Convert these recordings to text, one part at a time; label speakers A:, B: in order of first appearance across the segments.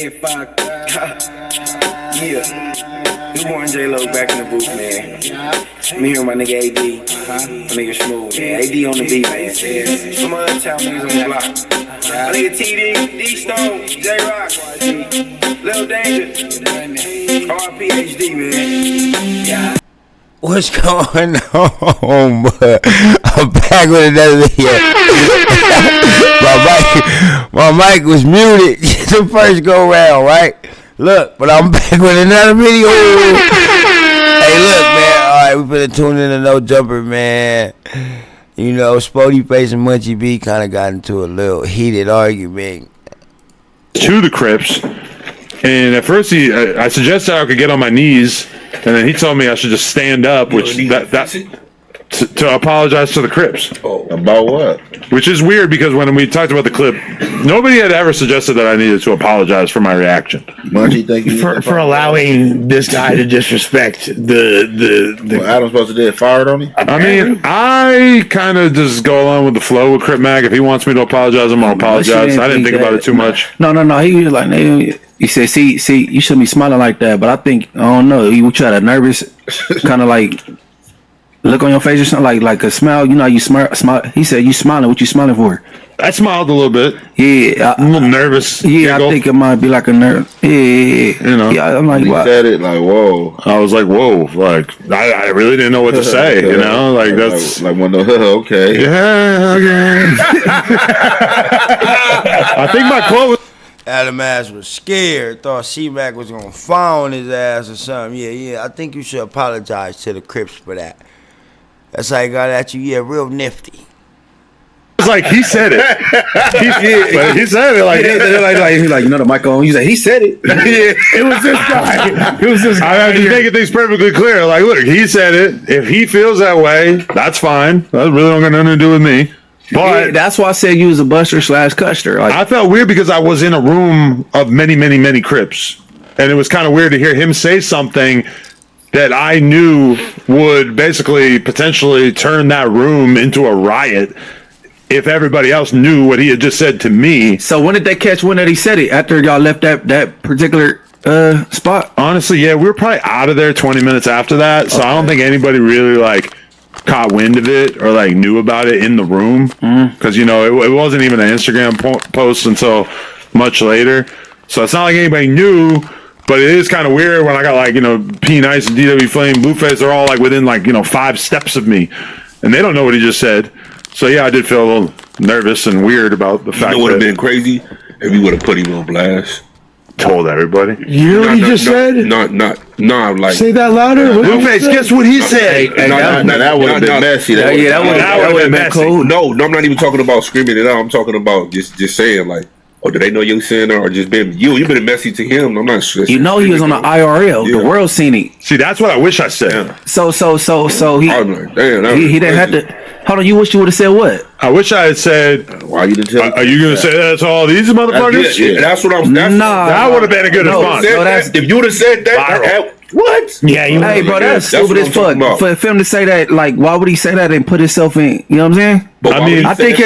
A: Yeah. Newborn J-Lo back in the booth, man. Me and my nigga AD. My nigga Smooth, man. AD on the beat, man. Some other town niggas on the block. My nigga TD, D-Stone, J-Rock, Lil Danger, RPHD, man. Yeah.
B: What's going on, bud? I'm back with another video. my mic was muted the first go round, right? Look, but I'm back with another video. Hey, look, man. All right, we finna tune in to No Jumper, man. You know, Spoety Face and Munchie B kind of got into a little heated argument.
C: To the Crips. And at first, I suggested I could get on my knees, and then he told me I should just stand up, which to apologize to the Crips.
D: Oh, about what?
C: Which is weird because when we talked about the clip, nobody had ever suggested that I needed to apologize for my reaction.
D: Munchie, thank you
E: for allowing this guy to disrespect the
D: What Adam's supposed to do? Fired on him?
C: I mean, I kind of just go along with the flow with Crip Mag. If he wants me to apologize, I'm gonna apologize. I didn't think about it too much.
E: No. He was like, he said, see, you shouldn't be smiling like that. But I think, I don't know, you try to nervous, kind of like look on your face or something, like a smile. You know, you smile. He said, you smiling. What you smiling for?
C: I smiled a little bit.
E: Yeah,
C: I'm a little nervous.
E: Yeah, giggle. I think it might be like a nerve. Yeah.
C: You know,
E: yeah. I'm like,
D: he said it like, whoa.
C: I was like, whoa. Like, I really didn't know what to say. You know, like that's
D: like one of the okay.
C: Yeah, okay. I think my quote was.
B: Adam ass was scared, thought C-Mac was gonna fall on his ass or something. Yeah, I think you should apologize to the Crips for that. That's how he got at you. Yeah, real nifty.
C: It's like he said it. He said it like
E: he's like, you know, the mic on. He's like, he said it.
C: Yeah, it was this guy. It was this guy. I have to make things perfectly clear. Like, look, he said it. If he feels that way, that's fine. That really don't got nothing to do with me. But
E: yeah, that's why I said you was a buster / custer. Like,
C: I felt weird because I was in a room of many Crips, and it was kind of weird to hear him say something that I knew would basically potentially turn that room into a riot if everybody else knew what he had just said to me.
E: So when did they catch when that he said it? After y'all left that particular spot?
C: Honestly, yeah, we were probably out of there 20 minutes after that, so I don't think anybody really like caught wind of it or like knew about it in the room because you know it wasn't even an Instagram post until much later, so it's not like anybody knew. But it is kind of weird when I got like, you know, P Nice and DW Flame, Blueface, they're all like within like, you know, 5 steps of me, and they don't know what he just said. So yeah, I did feel a little nervous and weird about the fact that it
D: would have been crazy if you would have put him on blast.
C: Told everybody.
E: You know what he just said?
D: No, like
E: say that louder.
C: Blueface, guess what he said?
D: That would have been messy. That would have been cool. No, I'm not even talking about screaming it out. I'm talking about just saying like, oh, did they know you saying that, or just been you? You've been messy to him. I'm not sure.
E: You know he was on the IRL. Yeah. The world seen it.
C: See, that's what I wish I said.
E: Yeah. So he
D: like, damn,
E: he didn't have to. Hold on, you wish you would have said what?
C: I wish I had said.
D: Why you didn't tell?
C: Are you gonna say that to all these motherfuckers?
D: Yeah, that's what I'm.
C: That would have been a good response.
D: If you would have said that, what?
E: Yeah, hey, bro, that's stupid as fuck. For him to say that, like, why would he say that and put himself in? You know what I'm saying?
C: I mean,
E: I think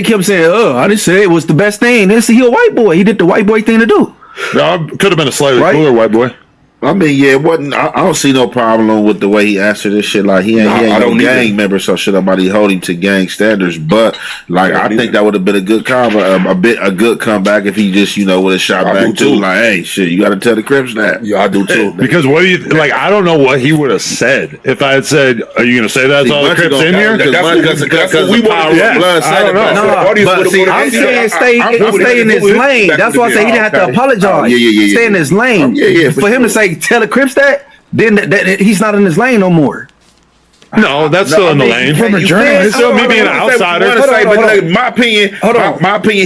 E: him saying, I didn't say it was the best thing. He a white boy. He did the white boy thing to do.
C: No, could have been a slightly cooler white boy.
D: I mean, yeah, it wasn't. I don't see no problem with the way he answered this shit. Like he ain't no gang member, so should nobody hold him to gang standards. But like, I think that would have been a good a good comeback if he just would have shot back too. Like, hey, shit, you got to tell the Crips that.
C: Yeah, I do too. Because what do you like? I don't know what he would have said if I had said, "Are you going to say that to all the Crips in here?"
D: Because we want blood.
E: I don't know. But see, I'm saying stay in his lane. That's why I say he didn't have to apologize. Stay in his lane. For him to say, tell the Crips that, then that he's not in his lane no more.
C: No, that's still in the lane.
E: From a journalist,
C: still me being an outsider.
D: My opinion,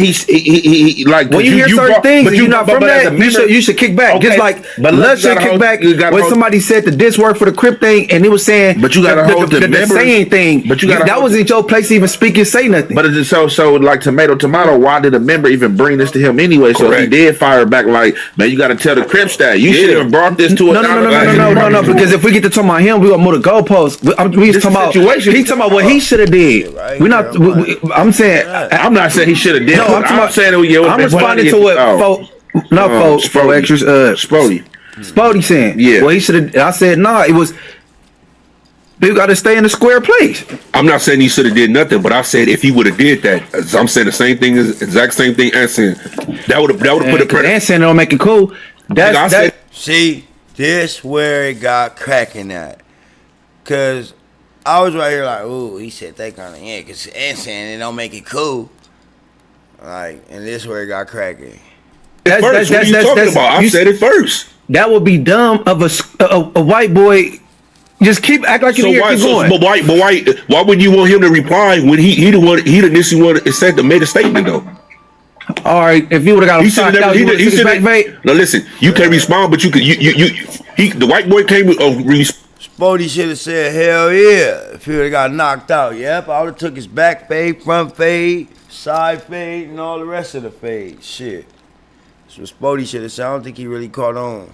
D: he like
E: when you hear certain things, but you're not from that. You should kick back. Just like Love should kick back when somebody said the diss word for the Crip thing, and it was saying,
D: but you got to hold the
E: saying thing. But that wasn't your place to even speak and say nothing.
D: But it's so like tomato. Why did a member even bring this to him anyway? So he did fire back like, man, you got to tell the Crips that you should have brought this to us.
E: No. Because if we get to talk about him, we gonna move the goalposts. We talking about he talking about what he should have did. We're not. I'm saying.
D: I'm not saying he should have did.
E: No, I'm saying. I'm responding to what No, four extras.
D: Spoety.
E: Spoety saying.
D: Yeah.
E: Well, he should have. I said nah. It was. People got to stay in the square place.
F: I'm not saying he should have did nothing, but I said if he would have did that, I'm saying the same thing, exact same thing. Anson, that would have put a credit.
E: Anson don't make it cool. That's
B: See, this where it got cracking at. Cause I was right here like, ooh, he said they kind of cause Anson it don't make it cool. Like, and this where it got cracking.
F: What are you talking about? I said it first.
E: That would be dumb of a white boy. Just keep act like you're keep going.
F: But why would you want him to reply when he initially said to made a statement though?
E: All right, if you would have got him knocked out, he said back.
F: No, listen, you can't respond, but you could. The white boy came with
B: Spoety should have said, hell yeah. If he would have got knocked out, yep, I would have took his back fade, front fade, side fade, and all the rest of the fade. Shit. That's what Spoety should have said. I don't think he really caught on.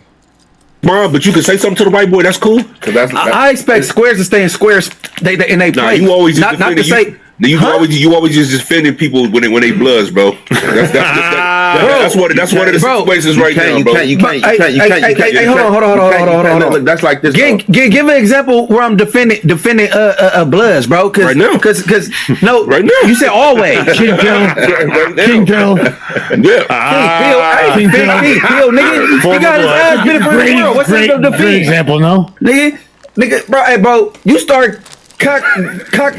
F: Mom, but you can say something to the white boy. That's cool.
E: I expect squares to stay in squares. They play.
F: Nah, you always
E: not to say.
F: You always just defending people when they bloods, bro. That's one of the situations right now, bro.
D: You can't.
E: Hold on.
D: That's like this.
E: Give an example where I'm defending bloods, bro.
F: Right now.
E: Because no,
F: right now.
E: You said always. King Bill.
F: Yeah.
E: King Bill, nigga. He got his ass bit for the world. What's the defense?
G: Great example, no?
E: Nigga, bro. Hey, bro. You start. Cock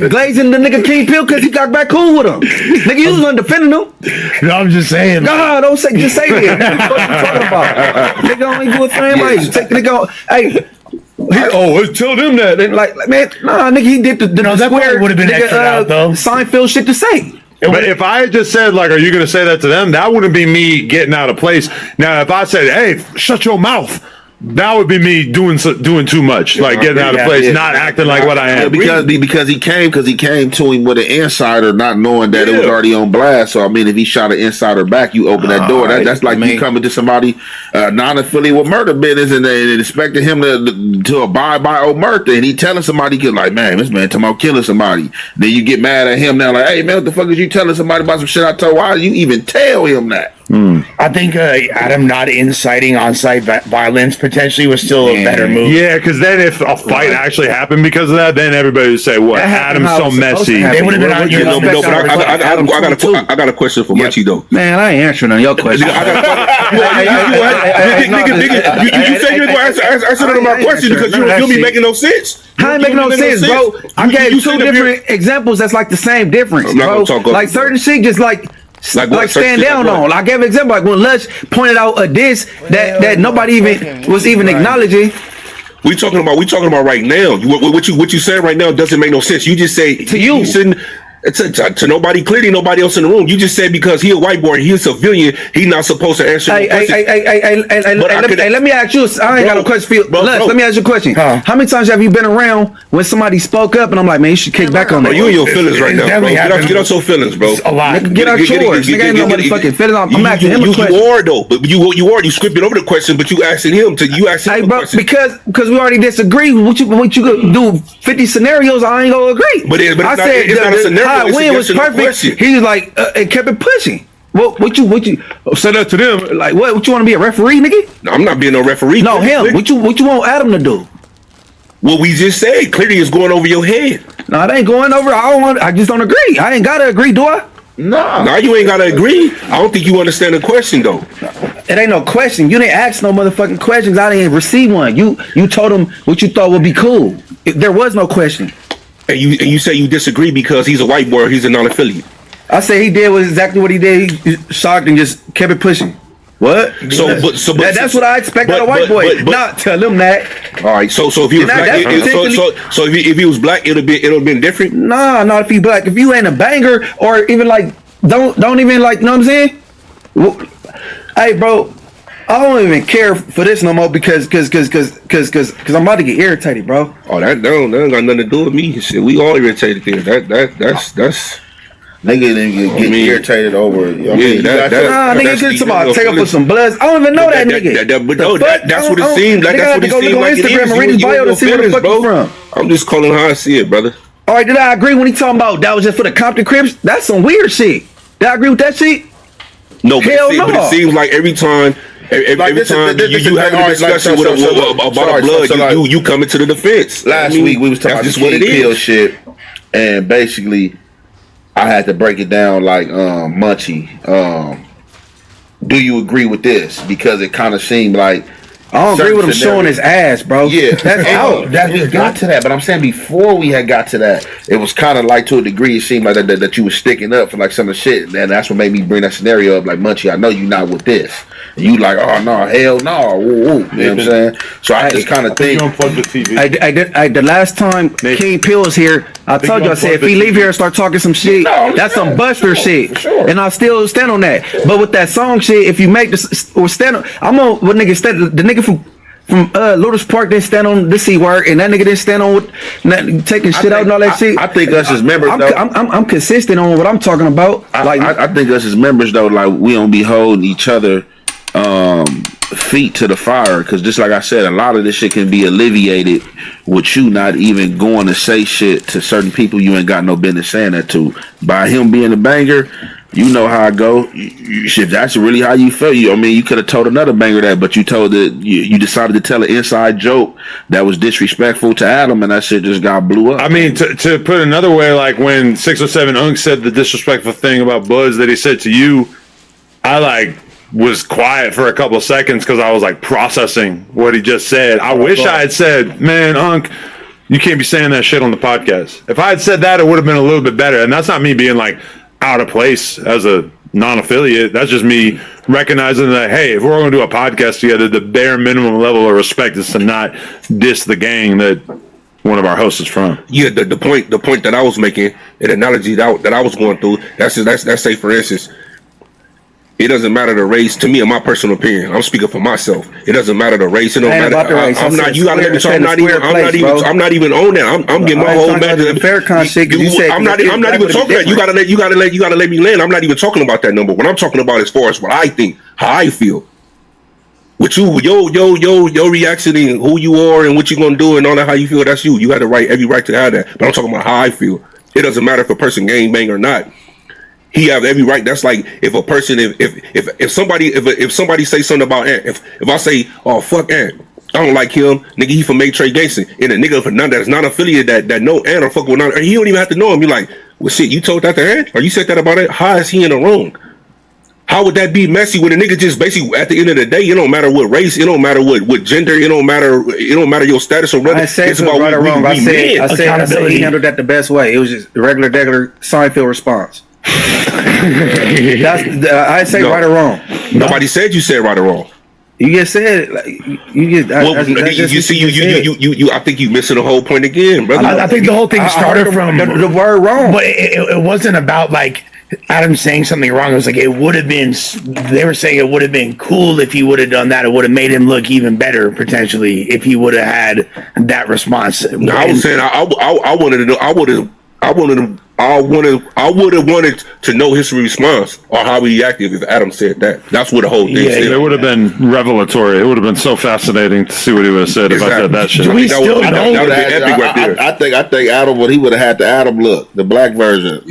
E: glazing the nigga King Pill because he got back cool with him. Nigga, you was undefending him.
G: No, I'm just saying.
E: No, don't say. Just say it. What you talking about? Nigga only do a thing like take nigga. Hey. Tell them that. And like man, nah, nigga, he did the
G: that
E: square
G: would have been extra out though.
E: Seinfeld shit to say.
C: But if I had just said, like, are you going to say that to them? That wouldn't be me getting out of place. Now, if I said, hey, shut your mouth. That would be me doing too much, like getting out of place, not acting like what I am.
D: Because he came to him with an insider, not knowing that it was already on blast. So I mean, if he shot an insider back, you open that door. That's like you coming to somebody non-affiliated with murder business and expecting him to abide by omerta, and he telling somebody, like, man, this man talking about killing somebody. Then you get mad at him now, like, hey man, what the fuck is you telling somebody about some shit I told? Why did you even tell him that?
G: I think Adam not inciting on-site violence potentially was still a better move.
C: Yeah, because then if a fight actually happened because of that, then everybody would say, "What? Adam's so messy."
G: They would have been on your
F: I got a question for Munchie though.
E: Man, I ain't answering on your question.
F: You say you're going to answer none of my questions because you'll be making no sense.
E: I ain't making no sense, bro. I gave two different examples that's like the same difference, bro. Like certain shit just like stand down on. I gave an example like when Lush pointed out a diss that nobody even was acknowledging.
F: We talking about right now. What you saying right now doesn't make no sense. You just say
E: to you.
F: To nobody, clearly nobody else in the room. You just said because he a white boy, he a civilian, he not supposed to answer.
E: Let me ask you. I ain't got no question for you. Let me ask you a question. How many times have you been around when somebody spoke up and I'm like, man, you should kick back on that?
F: You and your feelings right now, bro. Get out your feelings, bro.
G: A lot.
E: Get out yours. Nigga ain't no motherfucking feelings. I'm asking him a question.
F: You are though, but you scripted over the question, but you asking him to
E: Hey, bro, because we already disagree. What you gonna do? 50 scenarios, I ain't gonna agree.
F: But I said it's not a scenario.
E: How win was perfect. He was like, and kept it pushing. What you said that to them? Like what you want to be a referee, nigga?
F: No, I'm not being a referee.
E: No, him. Nigga. What you want Adam to do?
F: What we just said clearly is going over your head.
E: No, it ain't going over. I just don't agree. I ain't gotta agree, do I?
F: No, you ain't gotta agree. I don't think you understand the question though.
E: It ain't no question. You didn't ask no motherfucking questions. I didn't receive one. You told him what you thought would be cool. There was no question.
F: And you say you disagree because he's a white boy, he's a non-affiliate.
E: I say he did was exactly what he did. He shocked and just kept it pushing. What? That's what I expect out of white boy. Not tell him that.
F: All right. So if he was black, if he was black, it'd have been different.
E: Nah, not if he black. If you ain't a banger or even like don't even like, you know what I'm saying? Hey, bro. I don't even care for this no more because I'm about to get irritated, bro.
F: Oh, that don't got nothing to do with me. Shit, we all irritated there. That's
D: nigga didn't get irritated over it.
E: Nigga just about take up for some bloods. I don't even know that nigga.
F: That's what it seems like. That's what it seems like.
E: Instagram and read his bio to see where the fuck he's from.
F: I'm just calling how I see it, brother.
E: All right, did I agree when he talking about that was just for the Compton Crips? That's some weird shit. Did I agree with that shit?
F: No, but it seems like every time Every time you have a discussion about blood, you come into the defense.
D: Last week we was talking about the pill shit, and basically I had to break it down like Munchie. Do you agree with this? Because it kind of seemed like
E: I don't agree with him showing his ass, bro.
D: Yeah,
E: that's out.
D: That we got to that, but I'm saying before we had got to that, it was kind of like to a degree. It seemed like that you was sticking up for like some of the shit, and that's what made me bring that scenario up. Like Munchie, I know you not with this. And you like, oh no, hell no, woo, woo. You know what I'm saying? So I just kind of think.
E: The last time King Pill was here, I told you, I said if he leave here and start talking some shit, that's some Buster shit, and I still stand on that. But with that song shit, if you make this or stand on, I'm on what nigga stand the nigga from Lotus Park didn't stand on the C word, and that nigga didn't stand on with taking shit out and all that shit.
D: I think us as members,
E: I'm consistent on what I'm talking about.
D: I think us as members though, like we don't be holding each other feet to the fire, because just like I said, a lot of this shit can be alleviated with you not even going to say shit to certain people you ain't got no business saying that to. By him being a banger, you know how I go. If that's really how you feel, you could have told another banger that, but you told that you decided to tell an inside joke that was disrespectful to Adam, and that shit just got blew up.
C: I mean, to put another way, like when 607 Unk said the disrespectful thing about Buzz that he said to you, I was quiet for a couple of seconds because I was processing what he just said. I wish I had said, man, Unk, you can't be saying that shit on the podcast. If I had said that, it would have been a little bit better. And that's not me being out of place as a non-affiliate. That's just me recognizing that, hey, if we're going to do a podcast together, the bare minimum level of respect is to not diss the gang that one of our hosts is from.
F: Yeah, the point that I was making, an analogy that I was going through, that's say for instance, it doesn't matter the race. To me, in my personal opinion, I'm speaking for myself. It doesn't matter the race. It don't matter. I'm not. You gotta let me talk. I'm not even on that. I'm getting my whole back to the fair shit. I'm not even talking that. You gotta let me land. I'm not even talking about that number. What I'm talking about as far as what I think, how I feel. With you, your reaction and who you are and what you're gonna do and all that, how you feel. That's you. You have every right to have that. But I'm talking about how I feel. It doesn't matter if a person gang bang or not. He have every right. That's like if a person, if somebody say something about Ant, if I say, oh fuck Ant, I don't like him, nigga, he from Maytrey Gangster, and a nigga for none that's not affiliated that know Ant or fuck with none, he don't even have to know him. You like, well shit, you told that to Ant, or you said that about it? How is he in the wrong? How would that be messy when a nigga just basically at the end of the day, it don't matter what race, it don't matter what gender, it don't matter your status or whether it's about right or wrong. I said
E: he handled that the best way. It was just a regular Seinfeld response. I say right or wrong.
F: Nobody said you said right or wrong.
E: You just said
F: I think you missing the whole point again, brother.
G: I think the whole thing started from
E: the word wrong,
G: but it wasn't about Adam saying something wrong. It was it would have been. They were saying it would have been cool if he would have done that. It would have made him look even better potentially if he would have had that response.
F: No, I was saying I wanted to know. I would have wanted to know his response or how he acted if Adam said that. That's what the whole thing said.
C: It would have been revelatory. It would have been so fascinating to see what he would have said if I said that shit.
G: Do we still know?
F: That would have been epic right there.
D: I think Adam, what he would have had the Adam look, the black version.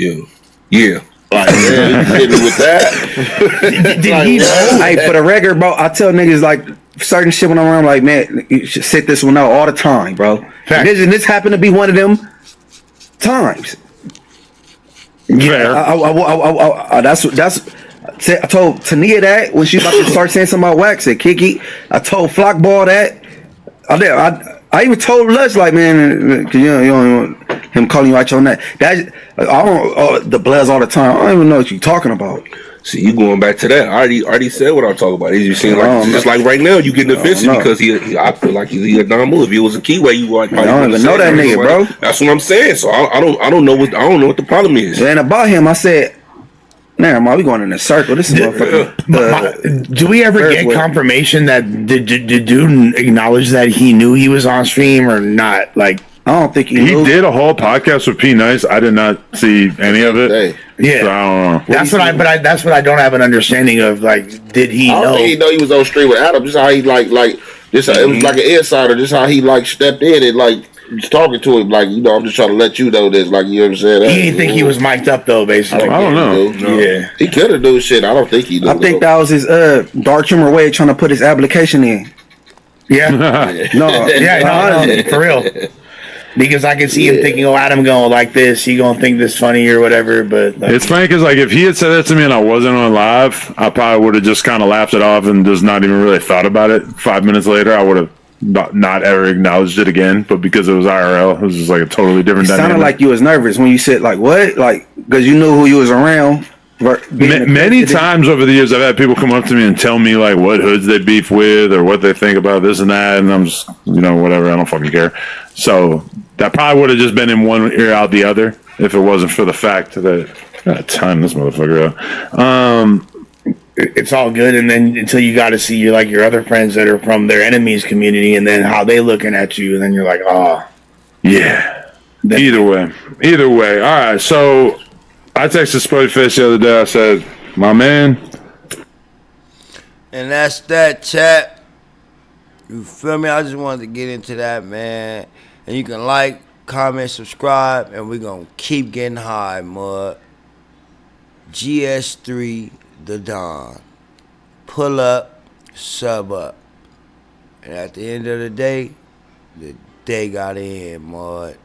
F: Yeah.
D: Like, man, you hit me with that.
E: Did he know? Hey, for the record, bro, I tell niggas certain shit when I'm around, man, you should sit this one out all the time, bro. And this happened to be one of them times.
C: Fair.
E: I told Tania that when she about to start saying something about wax at Kiki. I told Flockball that. I even told Lush man, cause you don't want him calling you out on that. I don't the bloods all the time. I don't even know what you're talking about.
F: See, you going back to that? I already said what I'm talking about. You seem just like right now you getting defensive because I feel like he's a dumb if he was a keyway, you would.
E: I don't even know that nigga, bro.
F: That's what I'm saying. So I don't know what the problem is.
E: And about him, I said, man, we going in a circle. This is motherfucker.
G: Do we ever get confirmation that the dude acknowledged that he knew he was on stream or not? I
E: don't think he
C: did a whole podcast with P Nice. I did not see any of it.
G: Yeah,
C: so I don't
G: know. That's what I don't have an understanding of. Did he know?
D: I don't think he know he was on stream with Adam. Just how he it was like an insider. Just how he stepped in and talking to him like, I'm just trying to let you know this. Like, you ever said that?
G: He didn't think he was mic'd up though, basically.
C: I don't know.
D: No.
G: Yeah.
D: He could have do shit. I don't think he did.
E: I think that was his dark humor way of trying to put his application in.
G: Yeah.
E: No,
G: no, for real. Because I can see him thinking, Adam going like this, he gonna think this funny or whatever. But
C: It's funny because, like, if he had said that to me and I wasn't on live, I probably would have just kind of laughed it off and just not even really thought about it. 5 minutes later, I would have not ever acknowledged it again. But because it was IRL, it was just like a totally different
E: it
C: dynamic.
E: sounded like you was nervous when you said like what, like because you knew who you was around.
C: Many times over the years, I've had people come up to me and tell me like what hoods they beef with or what they think about this and that, and I'm just whatever. I don't fucking care. So that probably would have just been in one ear out the other if it wasn't for the fact that I gotta time this motherfucker out.
G: It's all good, and then until you got to see your other friends that are from their enemies community, and then how they looking at you, and then you're like,
C: yeah. Either way. All right, so I texted Spoety Fish the other day. I said, my man.
B: And that's that, chat. You feel me? I just wanted to get into that, man. And you can like, comment, subscribe, and we're going to keep getting high, mud. GS3, the Don. Pull up, sub up. And at the end of the day got in, mud.